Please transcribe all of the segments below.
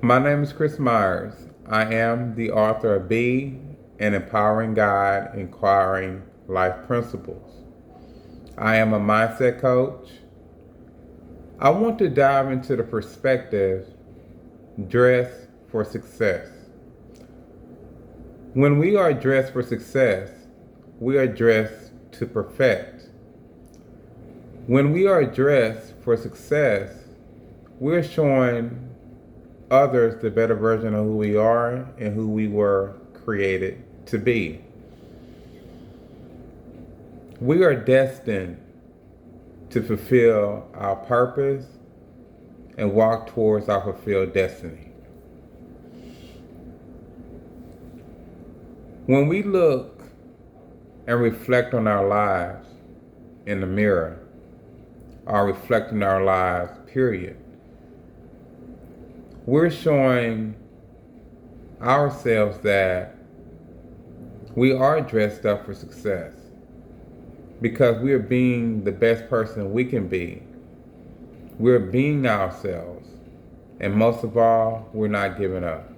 My name is Chris Meyers. I am the author of Be an Empowering Guide Inquiring Life Principles. I am a mindset coach. I want to dive into the perspective dress for success. When we are dressed for success, we are dressed to perfect. When we are dressed for success, we're showing others the better version of who we are and who we were created to be. We are destined to fulfill our purpose and walk towards our fulfilled destiny. When we look and reflect on our lives in the mirror, or reflecting our lives, period, we're showing ourselves that we are dressed up for success because we're being the best person we can be. We're being ourselves. And most of all, we're not giving up.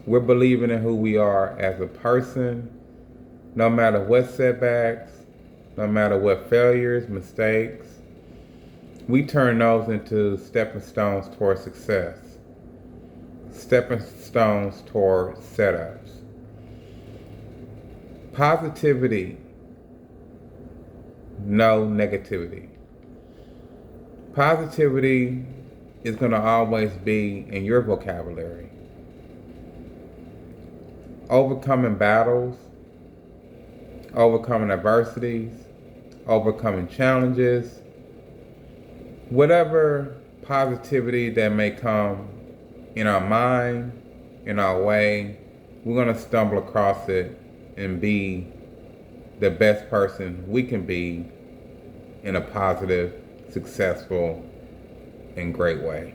We're believing in who we are as a person, no matter what setbacks, no matter what failures, mistakes. We turn those into stepping stones toward success. Stepping stones toward setups. Positivity, no negativity. Positivity is going to always be in your vocabulary. Overcoming battles, overcoming adversities, overcoming challenges, whatever positivity that may come in our mind, in our way, we're going to stumble across it and be the best person we can be in a positive, successful, and great way.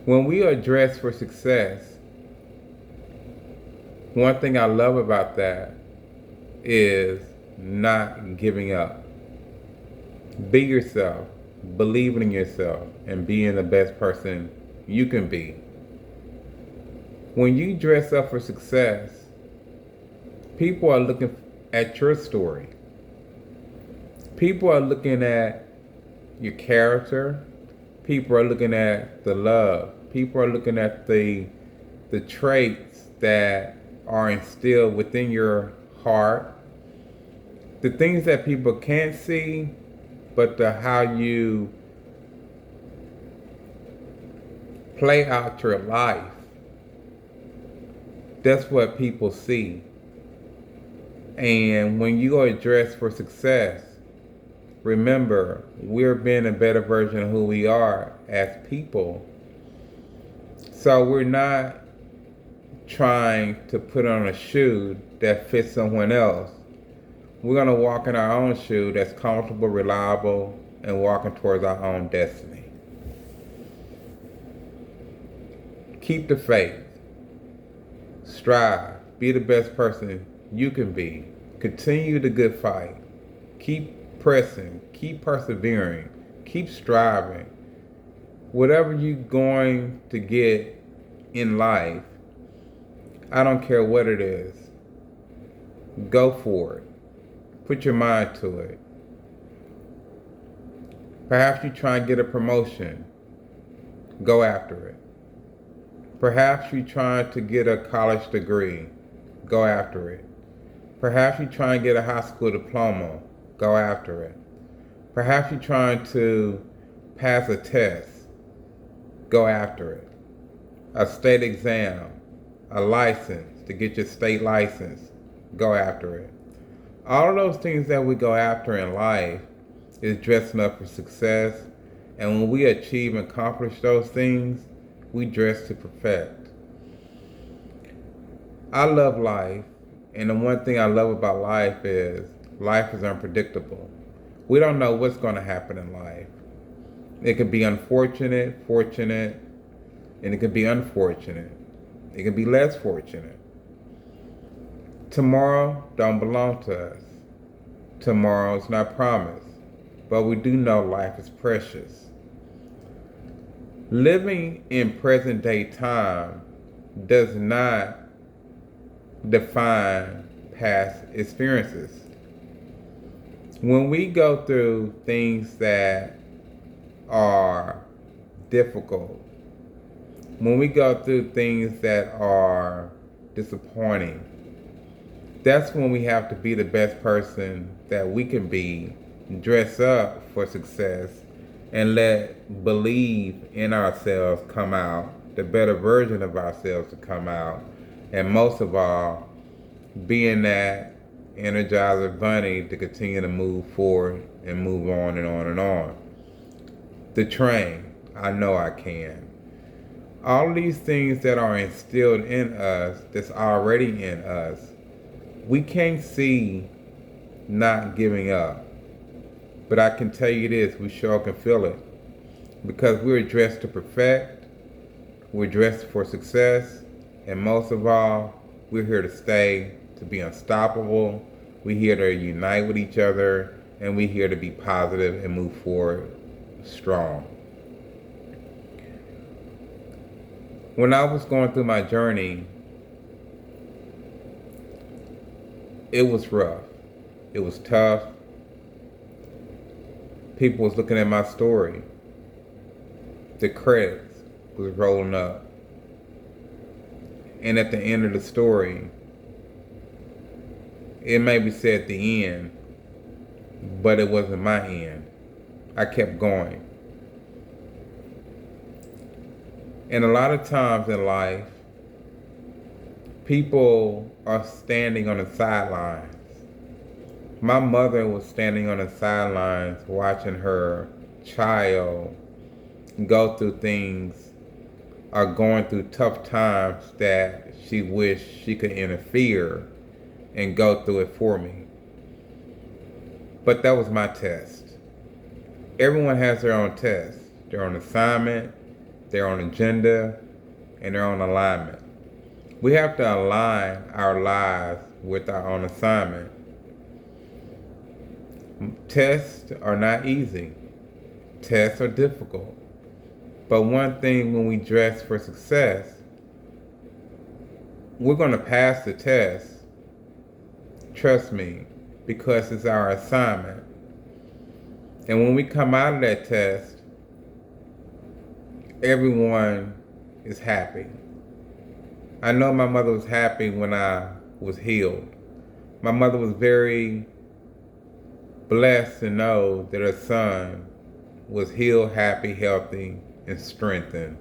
When we are dressed for success, one thing I love about that is not giving up. Be yourself, believe in yourself, and being the best person you can be. When you dress up for success, people are looking at your story. People are looking at your character. People are looking at the love. People are looking at the traits that are instilled within your heart. The things that people can't see, but how you play out your life. That's what people see. And when you are dressed for success, remember, we're being a better version of who we are as people. So we're not trying to put on a shoe that fits someone else. We're going to walk in our own shoe that's comfortable, reliable, and walking towards our own destiny. Keep the faith. Strive. Be the best person you can be. Continue the good fight. Keep pressing. Keep persevering. Keep striving. Whatever you're going to get in life, I don't care what it is. Go for it. Put your mind to it. Perhaps you try and get a promotion. Go after it. Perhaps you're trying to get a college degree. Go after it. Perhaps you're trying to get a high school diploma. Go after it. Perhaps you're trying to pass a test. Go after it. A state exam, a license to get your state license. Go after it. All of those things that we go after in life is dressing up for success. And when we achieve and accomplish those things, we dress to perfect. I love life, and the one thing I love about life is unpredictable. We don't know what's going to happen in life. It could be unfortunate, fortunate, and it could be unfortunate. It could be less fortunate. Tomorrow don't belong to us. Tomorrow's not promised, but we do know life is precious. Living in present day time does not define past experiences. When we go through things that are difficult, when we go through things that are disappointing, that's when we have to be the best person that we can be, dress up for success, and let believe in ourselves come out, the better version of ourselves to come out, and most of all, being that Energizer Bunny to continue to move forward and move on and on and on. The train, I know I can. All these things that are instilled in us, that's already in us, we can't see not giving up. But I can tell you this, we sure can feel it. Because we're dressed to perfect, we're dressed for success, and most of all, we're here to stay, to be unstoppable. We're here to unite with each other, and we're here to be positive and move forward strong. When I was going through my journey, it was rough. It was tough. People was looking at my story. The credits was rolling up. And at the end of the story, it maybe said the end, but it wasn't my end. I kept going. And a lot of times in life, people are standing on the sidelines. My mother was standing on the sidelines watching her child go through things or going through tough times that she wished she could interfere and go through it for me. But that was my test. Everyone has their own test, their own assignment, their own agenda, and their own alignment. We have to align our lives with our own assignment. Tests are not easy. Tests are difficult. But one thing when we dress for success, we're going to pass the test. Trust me, because it's our assignment. And when we come out of that test, everyone is happy. I know my mother was happy when I was healed. My mother was very blessed to know that her son was healed, happy, healthy, and strengthened,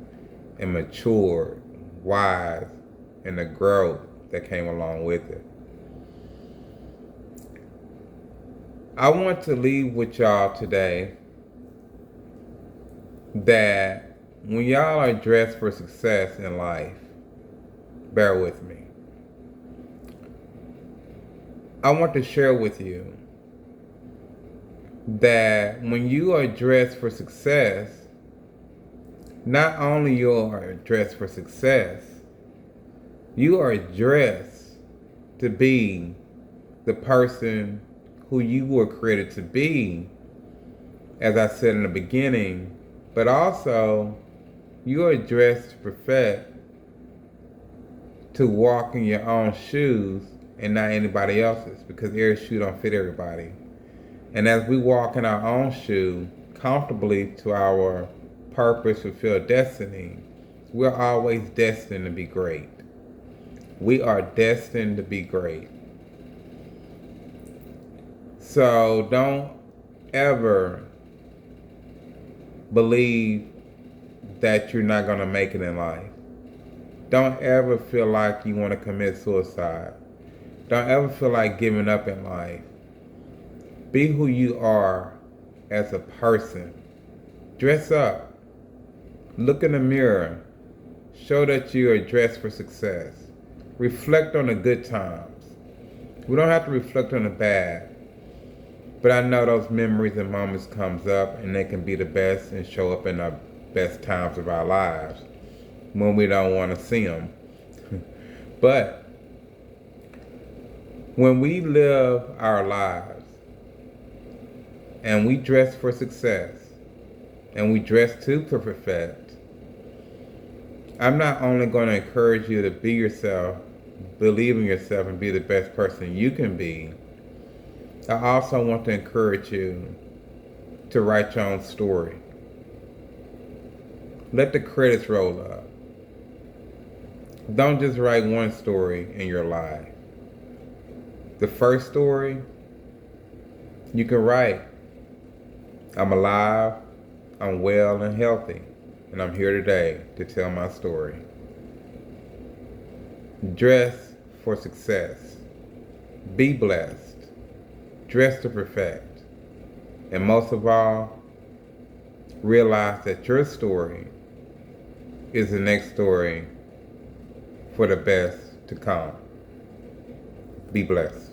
and matured, wise, and the growth that came along with it. I want to leave with y'all today that when y'all are dressed for success in life, bear with me. I want to share with you that when you are dressed for success, not only you are dressed for success, you are dressed to be the person who you were created to be, as I said in the beginning, but also you are dressed to perfect, to walk in your own shoes and not anybody else's, because every shoe don't fit everybody. And as we walk in our own shoe comfortably to our purpose, fulfilled destiny, we're always destined to be great. We are destined to be great. So don't ever believe that you're not going to make it in life. Don't ever feel like you want to commit suicide. Don't ever feel like giving up in life. Be who you are as a person. Dress up. Look in the mirror. Show that you are dressed for success. Reflect on the good times. We don't have to reflect on the bad. But I know those memories and moments comes up, and they can be the best and show up in the best times of our lives when we don't want to see them. But when we live our lives and we dress for success and we dress to perfect, I'm not only going to encourage you to be yourself, believe in yourself, and be the best person you can be, I also want to encourage you to write your own story. Let the credits roll up. Don't just write one story in your life. The first story you can write: I'm alive, I'm well and healthy, and I'm here today to tell my story. Dress for success. Be blessed. Dress to perfect. And most of all, realize that your story is the next story for the best to come. Be blessed.